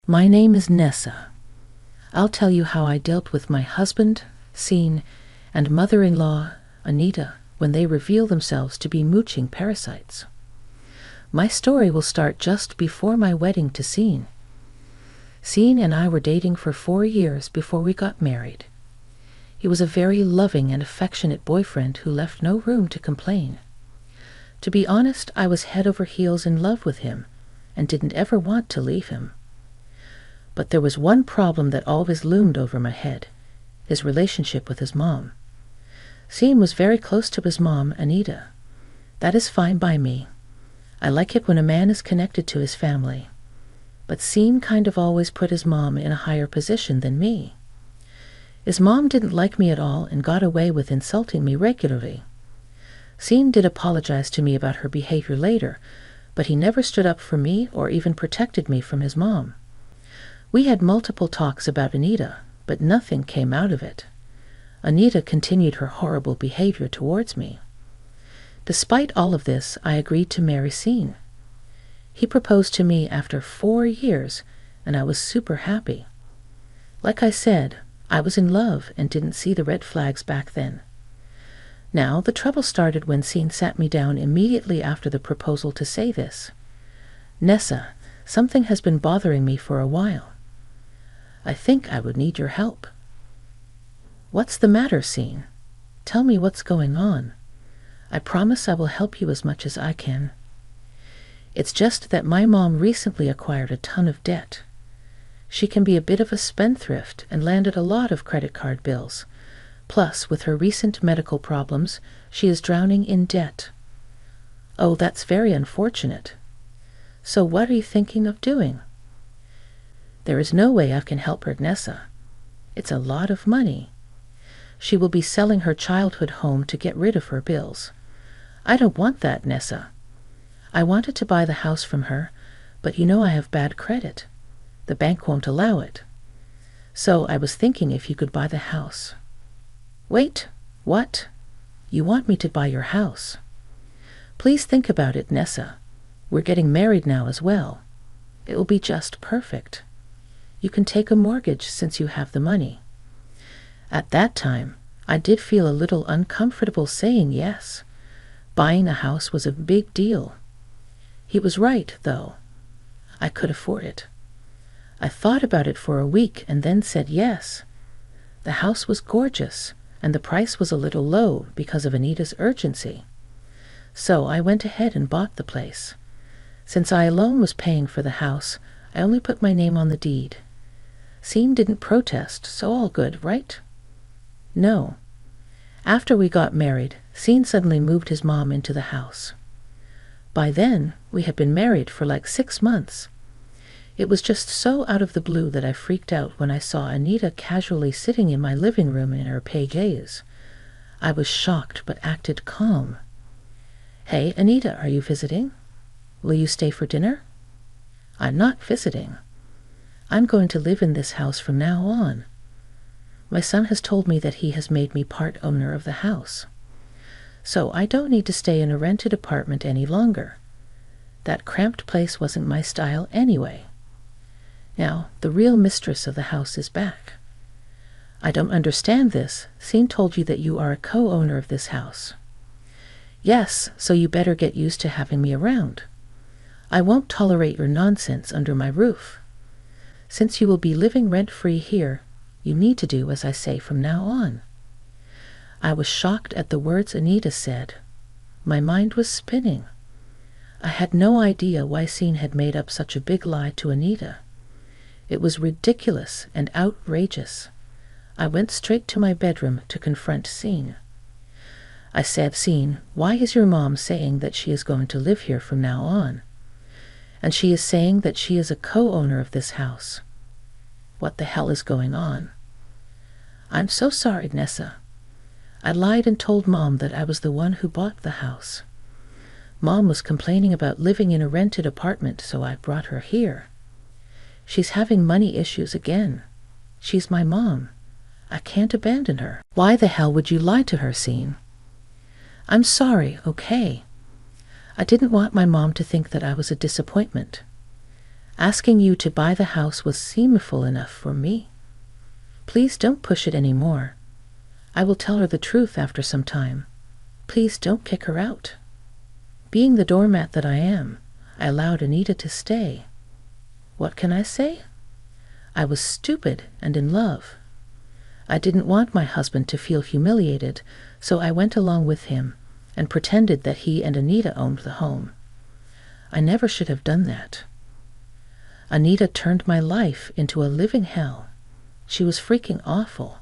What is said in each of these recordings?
My name is Nessa. I'll tell you how I dealt with my husband, Scene, and mother-in-law, Anita, when they reveal themselves to be mooching parasites. My story will start just before my wedding to Scene. Scene and I were dating for 4 years before we got married. He was a very loving and affectionate boyfriend who left no room to complain. To be honest, I was head over heels in love with him and didn't ever want to leave him. But there was one problem that always loomed over my head: his relationship with his mom. Scene was very close to his mom, Anita. That is fine by me. I like it when a man is connected to his family. But Scene kind of always put his mom in a higher position than me. His mom didn't like me at all and got away with insulting me regularly. Scene did apologize to me about her behavior later, but he never stood up for me or even protected me from his mom. We had multiple talks about Anita, but nothing came out of it. Anita continued her horrible behavior towards me. Despite all of this, I agreed to marry Scene. He proposed to me after 4 years, and I was super happy. Like I said, I was in love and didn't see the red flags back then. Now, the trouble started when Scene sat me down immediately after the proposal to say this. "Nessa, something has been bothering me for a while. I think I would need your help." "What's the matter, Scene? Tell me what's going on. I promise I will help you as much as I can." "It's just that my mom recently acquired a ton of debt. She can be a bit of a spendthrift and landed a lot of credit card bills. Plus, with her recent medical problems, she is drowning in debt." "Oh, that's very unfortunate. So what are you thinking of doing?" "There is no way I can help her, Nessa. It's a lot of money. She will be selling her childhood home to get rid of her bills. I don't want that, Nessa. I wanted to buy the house from her, but you know I have bad credit. The bank won't allow it. So I was thinking if you could buy the house." "Wait, what? You want me to buy your house?" "Please think about it, Nessa. We're getting married now as well. It will be just perfect. You can take a mortgage since you have the money." At that time, I did feel a little uncomfortable saying yes. Buying a house was a big deal. He was right, though. I could afford it. I thought about it for a week and then said yes. The house was gorgeous, and the price was a little low because of Anita's urgency. So I went ahead and bought the place. Since I alone was paying for the house, I only put my name on the deed. Scene didn't protest, so all good, right? No. After we got married, Scene suddenly moved his mom into the house. By then, we had been married for like 6 months. It was just so out of the blue that I freaked out when I saw Anita casually sitting in my living room in her PJs. I was shocked but acted calm. "Hey, Anita, are you visiting? Will you stay for dinner?" "I'm not visiting. I'm going to live in this house from now on. My son has told me that he has made me part owner of the house. So I don't need to stay in a rented apartment any longer. That cramped place wasn't my style anyway. Now, the real mistress of the house is back." "I don't understand this. Scene told you that you are a co-owner of this house." "Yes, so you better get used to having me around. I won't tolerate your nonsense under my roof. Since you will be living rent-free here, you need to do as I say from now on." I was shocked at the words Anita said. My mind was spinning. I had no idea why Scene had made up such a big lie to Anita. It was ridiculous and outrageous. I went straight to my bedroom to confront Scene. I said, "Scene, why is your mom saying that she is going to live here from now on? And she is saying that she is a co-owner of this house. What the hell is going on?" "I'm so sorry, Nessa. I lied and told Mom that I was the one who bought the house. Mom was complaining about living in a rented apartment, so I brought her here. She's having money issues again. She's my mom. I can't abandon her." "Why the hell would you lie to her, Scene?" "I'm sorry, okay? I didn't want my mom to think that I was a disappointment. Asking you to buy the house was seemful enough for me. Please don't push it any more. I will tell her the truth after some time. Please don't kick her out. Being the doormat that I am, I allowed Anita to stay. What can I say? I was stupid and in love. I didn't want my husband to feel humiliated, so I went along with him and pretended that he and Anita owned the home. I never should have done that. Anita turned my life into a living hell. She was freaking awful.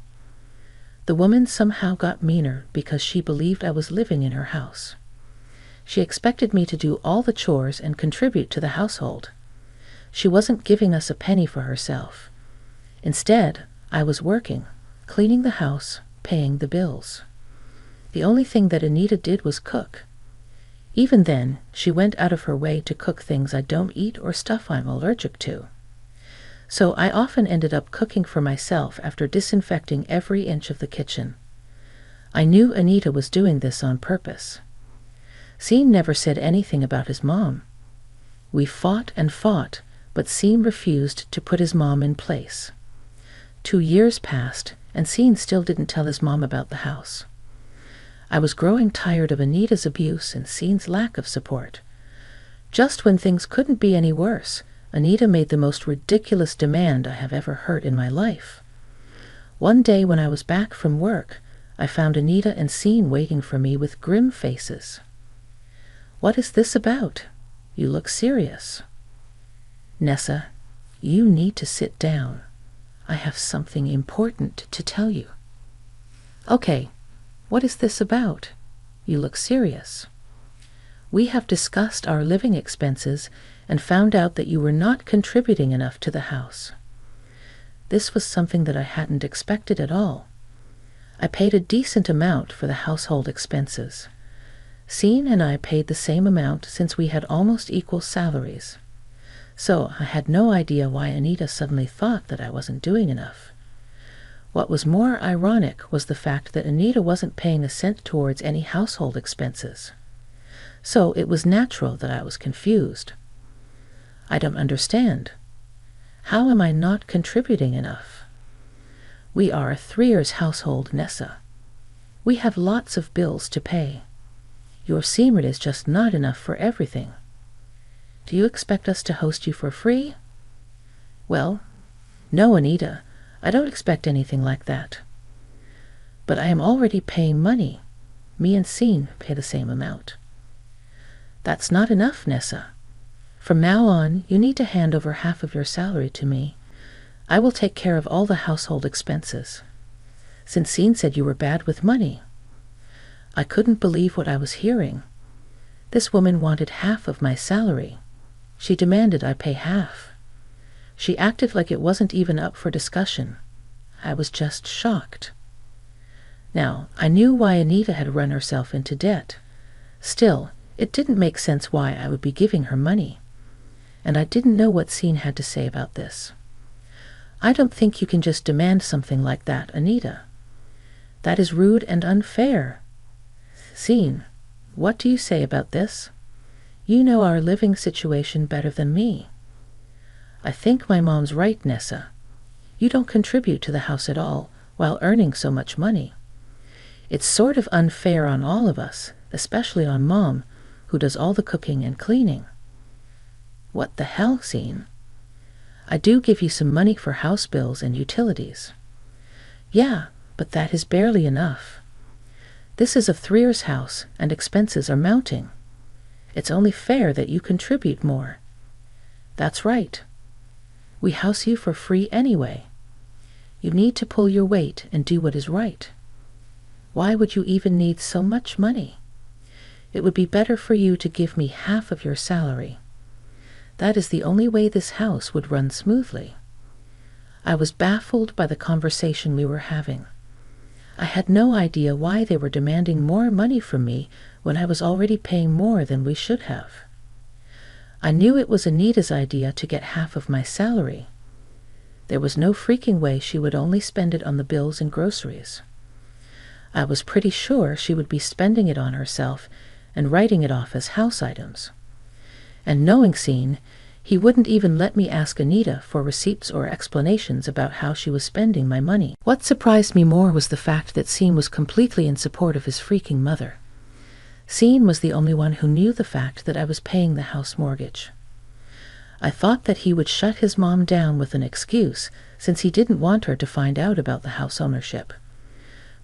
The woman somehow got meaner because she believed I was living in her house. She expected me to do all the chores and contribute to the household. She wasn't giving us a penny for herself. Instead, I was working, cleaning the house, paying the bills. The only thing that Anita did was cook. Even then, she went out of her way to cook things I don't eat or stuff I'm allergic to. So I often ended up cooking for myself after disinfecting every inch of the kitchen. I knew Anita was doing this on purpose. Sean never said anything about his mom. We fought and fought, but Sean refused to put his mom in place. 2 years passed, and Sean still didn't tell his mom about the house. I was growing tired of Anita's abuse and Sean's lack of support. Just when things couldn't be any worse, Anita made the most ridiculous demand I have ever heard in my life. One day when I was back from work, I found Anita and Sean waiting for me with grim faces. What is this about? You look serious. Nessa, you need to sit down. I have something important to tell you. Okay, what is this about? You look serious. We have discussed our living expenses and found out that you were not contributing enough to the house. This was something that I hadn't expected at all. I paid a decent amount for the household expenses. Sean and I paid the same amount since we had almost equal salaries. So I had no idea why Anita suddenly thought that I wasn't doing enough. What was more ironic was the fact that Anita wasn't paying a cent towards any household expenses. So it was natural that I was confused. I don't understand. How am I not contributing enough? We are a Threers household, Nessa. We have lots of bills to pay. Your semen is just not enough for everything. Do you expect us to host you for free? Well, no, Anita. I don't expect anything like that. But I am already paying money. Me and Sean pay the same amount. That's not enough, Nessa. From now on, you need to hand over half of your salary to me. I will take care of all the household expenses. Since Sean said you were bad with money. I couldn't believe what I was hearing. This woman wanted half of my salary. She demanded I pay half. She acted like it wasn't even up for discussion. I was just shocked. Now, I knew why Anita had run herself into debt. Still, it didn't make sense why I would be giving her money. And I didn't know what Sean had to say about this. I don't think you can just demand something like that, Anita. That is rude and unfair. Sean, what do you say about this? You know our living situation better than me. I think my mom's right, Nessa. You don't contribute to the house at all while earning so much money. It's sort of unfair on all of us, especially on Mom, who does all the cooking and cleaning. What the hell, Sean? I do give you some money for house bills and utilities. Yeah, but that is barely enough. This is a Threers house, and expenses are mounting. It's only fair that you contribute more. That's right. We house you for free anyway. You need to pull your weight and do what is right. Why would you even need so much money? It would be better for you to give me half of your salary. That is the only way this house would run smoothly. I was baffled by the conversation we were having. I had no idea why they were demanding more money from me when I was already paying more than we should have. I knew it was Anita's idea to get half of my salary. There was no freaking way she would only spend it on the bills and groceries. I was pretty sure she would be spending it on herself and writing it off as house items. And knowing Sean, He wouldn't even let me ask Anita for receipts or explanations about how she was spending my money. What surprised me more was the fact that Sean was completely in support of his freaking mother. Sean was the only one who knew the fact that I was paying the house mortgage. I thought that he would shut his mom down with an excuse, since he didn't want her to find out about the house ownership.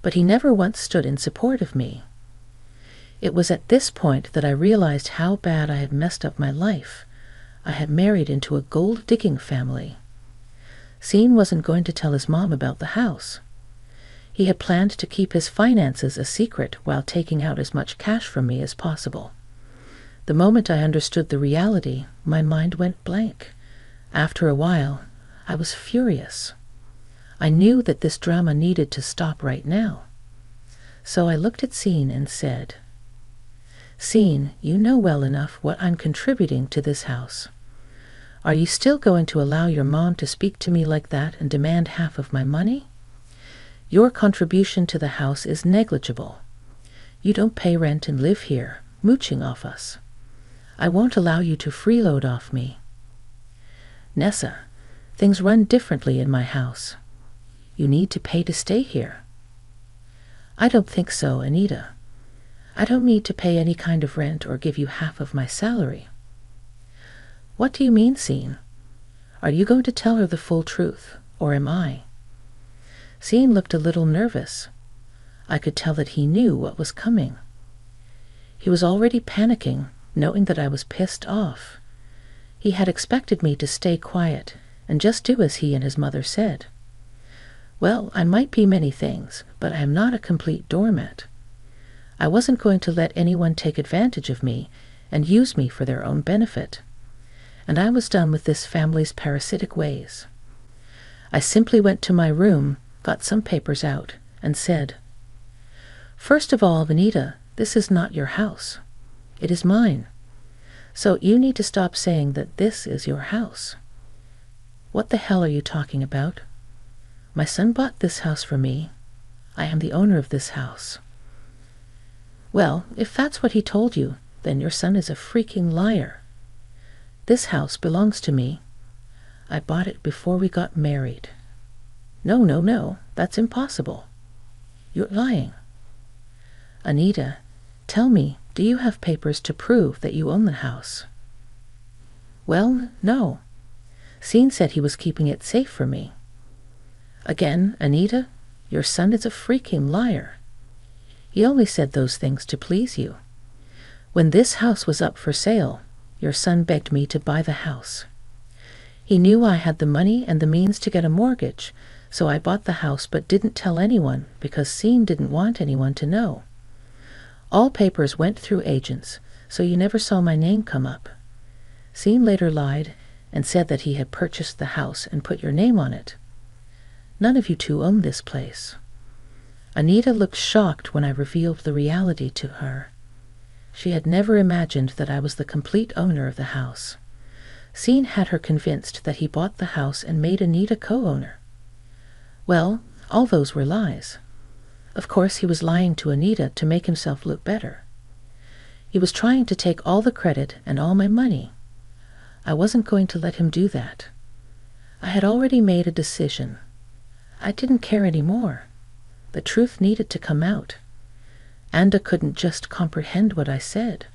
But he never once stood in support of me. It was at this point that I realized how bad I had messed up my life. I had married into a gold-digging family. Sean wasn't going to tell his mom about the house. He had planned to keep his finances a secret while taking out as much cash from me as possible. The moment I understood the reality, my mind went blank. After a while, I was furious. I knew that this drama needed to stop right now. So I looked at Sean and said, "Sean, you know well enough what I'm contributing to this house. Are you still going to allow your mom to speak to me like that and demand half of my money? Your contribution to the house is negligible. You don't pay rent and live here, mooching off us. I won't allow you to freeload off me. Nessa, things run differently in my house. You need to pay to stay here." "I don't think so, Anita. I don't need to pay any kind of rent or give you half of my salary." "What do you mean, Sean? Are you going to tell her the full truth, or am I?" Sean looked a little nervous. I could tell that he knew what was coming. He was already panicking, knowing that I was pissed off. He had expected me to stay quiet and just do as he and his mother said. Well, I might be many things, but I am not a complete doormat. I wasn't going to let anyone take advantage of me and use me for their own benefit. And I was done with this family's parasitic ways. I simply went to my room, got some papers out, and said, "First of all, Anita, this is not your house. It is mine. So you need to stop saying that this is your house." "What the hell are you talking about? My son bought this house for me. I am the owner of this house." "Well, if that's what he told you, then your son is a freaking liar. This house belongs to me. I bought it before we got married." No, that's impossible. You're lying." "Anita, tell me, do you have papers to prove that you own the house?" "Well, no. Sean said he was keeping it safe for me." "Again, Anita, your son is a freaking liar. He only said those things to please you. When this house was up for sale, your son begged me to buy the house. He knew I had the money and the means to get a mortgage, so I bought the house but didn't tell anyone because Sean didn't want anyone to know. All papers went through agents, so you never saw my name come up. Sean later lied and said that he had purchased the house and put your name on it. None of you two own this place." Anita looked shocked when I revealed the reality to her. She had never imagined that I was the complete owner of the house. Sean had her convinced that he bought the house and made Anita co-owner. Well, all those were lies. Of course, he was lying to Anita to make himself look better. He was trying to take all the credit and all my money. I wasn't going to let him do that. I had already made a decision. I didn't care anymore. The truth needed to come out. Anda couldn't just comprehend what I said.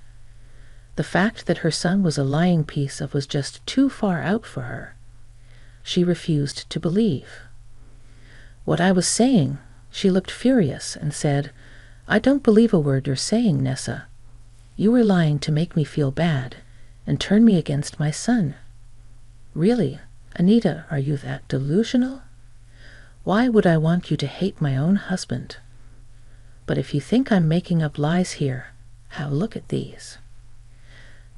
The fact that her son was a lying piece of was just too far out for her. She refused to believe. What I was saying, she looked furious and said, "I don't believe a word you're saying, Nessa. You were lying to make me feel bad and turn me against my son. Really, Anita, are you that delusional? Why would I want you to hate my own husband? But if you think I'm making up lies here, look at these.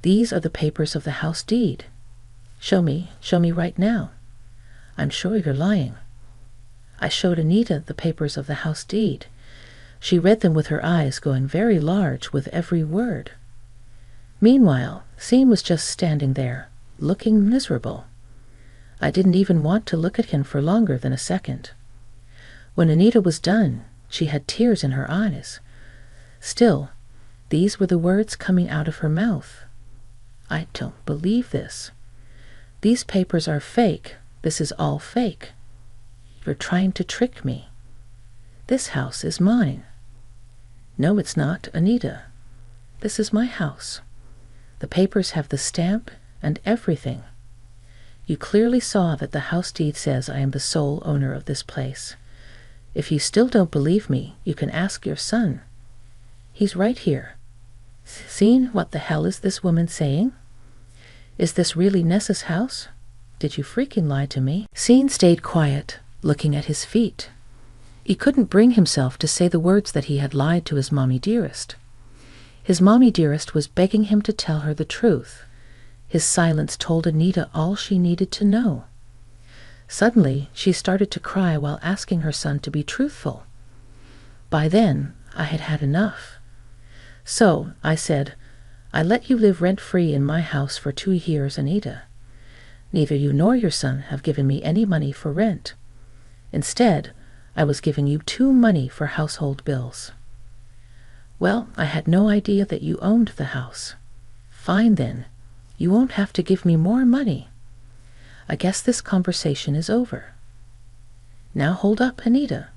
These are the papers of the house deed. Show me right now. I'm sure you're lying." I showed Anita the papers of the house deed. She read them with her eyes going very large with every word. Meanwhile, Sean was just standing there, looking miserable. I didn't even want to look at him for longer than a second. When Anita was done, she had tears in her eyes. Still, these were the words coming out of her mouth. "I don't believe this. These papers are fake. This is all fake. You're trying to trick me. This house is mine. No, it's not, Anita. This is my house. The papers have the stamp and everything. You clearly saw that the house deed says I am the sole owner of this place. If you still don't believe me, you can ask your son. He's right here. Seen what the hell is this woman saying? Is this really Nessa's house? Did you freaking lie to me? Seen stayed quiet, looking at his feet. He couldn't bring himself to say the words that he had lied to his mommy dearest. His mommy dearest was begging him to tell her the truth. His silence told Anita all she needed to know. Suddenly, she started to cry while asking her son to be truthful. By then, I had had enough. So, I said, I let you live rent-free in my house for 2 years, Anita. Neither you nor your son have given me any money for rent. Instead, I was giving you 2 money for household bills. Well, I had no idea that you owned the house. Fine then. You won't have to give me more money. I guess this conversation is over. Now hold up, Anita.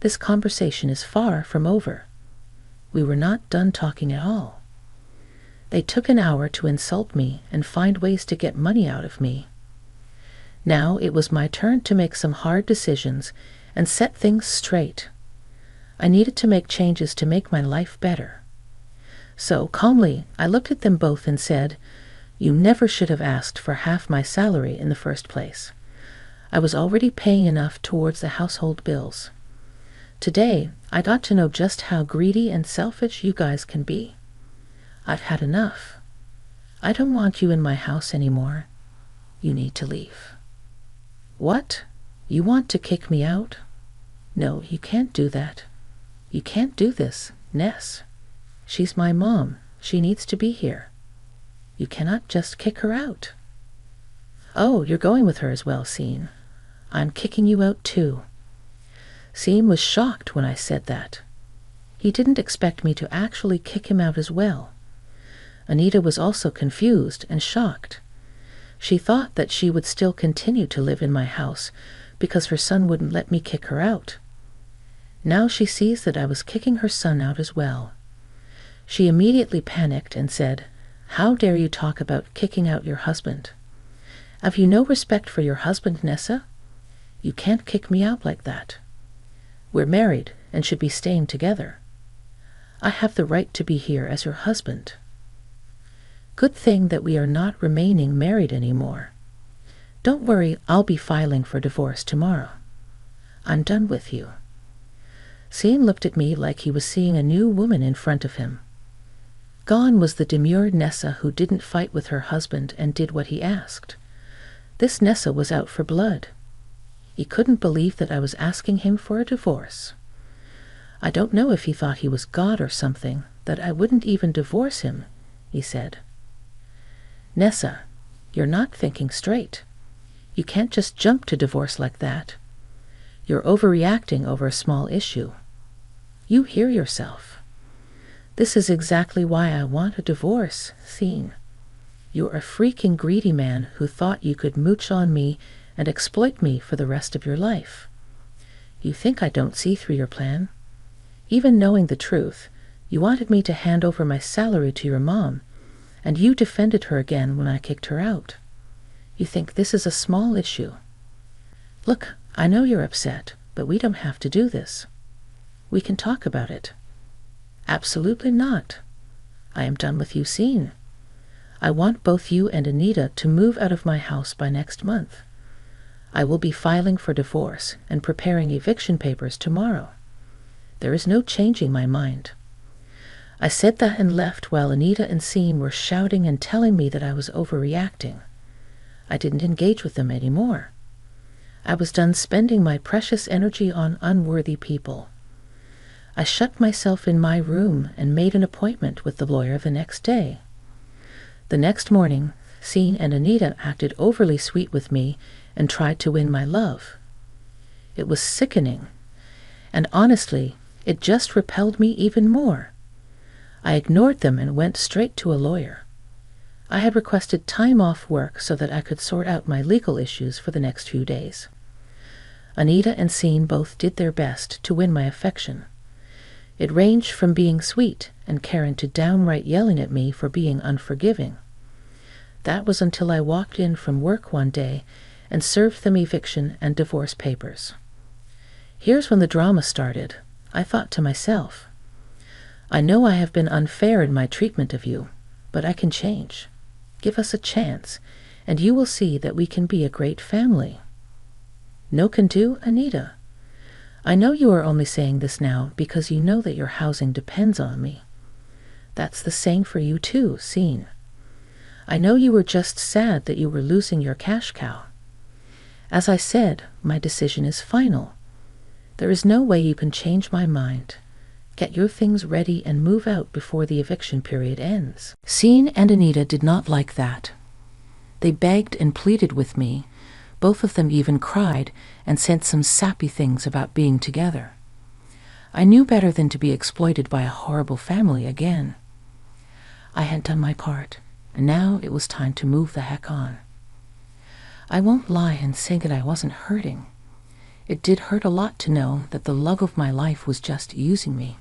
This conversation is far from over. We were not done talking at all. They took an hour to insult me and find ways to get money out of me. Now it was my turn to make some hard decisions and set things straight. I needed to make changes to make my life better. So, calmly, I looked at them both and said, You never should have asked for half my salary in the first place. I was already paying enough towards the household bills. Today, I got to know just how greedy and selfish you guys can be. I've had enough. I don't want you in my house anymore. You need to leave. What? You want to kick me out? No, you can't do that. You can't do this, Ness. She's my mom. She needs to be here. You cannot just kick her out. Oh, you're going with her as well, Scene. I'm kicking you out too. Scene was shocked when I said that. He didn't expect me to actually kick him out as well. Anita was also confused and shocked. She thought that she would still continue to live in my house because her son wouldn't let me kick her out. Now she sees that I was kicking her son out as well. She immediately panicked and said, How dare you talk about kicking out your husband? Have you no respect for your husband, Nessa? You can't kick me out like that. We're married and should be staying together. I have the right to be here as your husband. Good thing that we are not remaining married anymore. Don't worry, I'll be filing for divorce tomorrow. I'm done with you. Scene looked at me like he was seeing a new woman in front of him. Gone was the demure Nessa who didn't fight with her husband and did what he asked. This Nessa was out for blood. He couldn't believe that I was asking him for a divorce. I don't know if he thought he was God or something, that I wouldn't even divorce him, he said. Nessa, you're not thinking straight. You can't just jump to divorce like that. You're overreacting over a small issue. You hear yourself. This is exactly why I want a divorce, Scene. You're a freaking greedy man who thought you could mooch on me and exploit me for the rest of your life. You think I don't see through your plan? Even knowing the truth, you wanted me to hand over my salary to your mom, and you defended her again when I kicked her out. You think this is a small issue. Look, I know you're upset, but we don't have to do this. We can talk about it. Absolutely not. I am done with you, Scene. I want both you and Anita to move out of my house by next month. I will be filing for divorce and preparing eviction papers tomorrow. There is no changing my mind. I said that and left while Anita and Scene were shouting and telling me that I was overreacting. I didn't engage with them anymore. I was done spending my precious energy on unworthy people. I shut myself in my room and made an appointment with the lawyer the next day. The next morning, Scene and Anita acted overly sweet with me and tried to win my love. It was sickening, and honestly, it just repelled me even more. I ignored them and went straight to a lawyer. I had requested time off work so that I could sort out my legal issues for the next few days. Anita and Scene both did their best to win my affection. It ranged from being sweet and caring to downright yelling at me for being unforgiving. That was until I walked in from work one day and served them eviction and divorce papers. Here's when the drama started. I thought to myself, I know I have been unfair in my treatment of you, but I can change. Give us a chance, and you will see that we can be a great family. No can do, Anita. I know you are only saying this now because you know that your housing depends on me. That's the same for you too, Scene. I know you were just sad that you were losing your cash cow. As I said, my decision is final. There is no way you can change my mind. Get your things ready and move out before the eviction period ends. Scene and Anita did not like that. They begged and pleaded with me. Both of them even cried and said some sappy things about being together. I knew better than to be exploited by a horrible family again. I had done my part, and now it was time to move the heck on. I won't lie and say that I wasn't hurting. It did hurt a lot to know that the love of my life was just using me.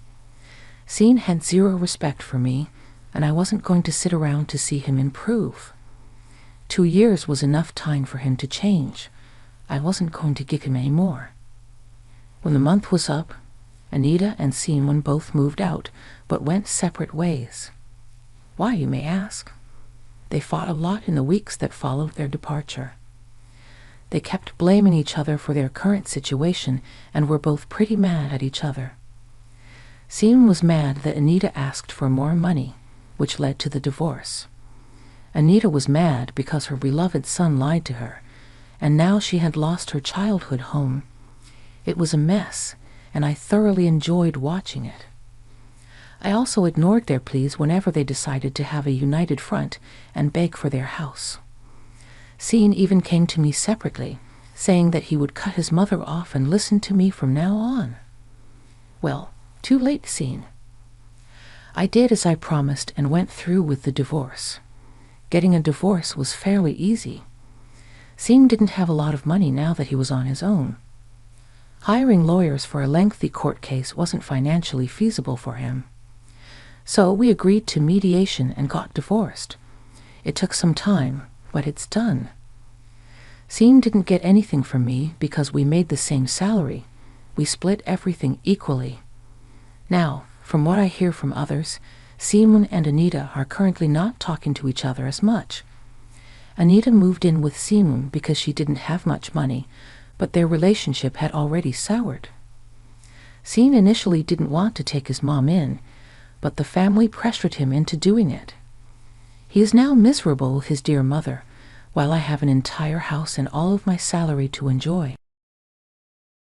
Scene had zero respect for me, and I wasn't going to sit around to see him improve. 2 years was enough time for him to change. I wasn't going to give him any more. When the month was up, Anita and Scene both moved out, but went separate ways. Why, you may ask? They fought a lot in the weeks that followed their departure. They kept blaming each other for their current situation and were both pretty mad at each other. Scene was mad that Anita asked for more money, which led to the divorce. Anita was mad because her beloved son lied to her, and now she had lost her childhood home. It was a mess, and I thoroughly enjoyed watching it. I also ignored their pleas whenever they decided to have a united front and beg for their house. Scene even came to me separately, saying that he would cut his mother off and listen to me from now on. Well, too late, Scene. I did as I promised and went through with the divorce. Getting a divorce was fairly easy. Scene didn't have a lot of money now that he was on his own. Hiring lawyers for a lengthy court case wasn't financially feasible for him. So we agreed to mediation and got divorced. It took some time, but it's done. Scene didn't get anything from me because we made the same salary. We split everything equally. Now, from what I hear from others, Scene and Anita are currently not talking to each other as much. Anita moved in with Scene because she didn't have much money, but their relationship had already soured. Scene initially didn't want to take his mom in, but the family pressured him into doing it. He is now miserable with his dear mother, while I have an entire house and all of my salary to enjoy.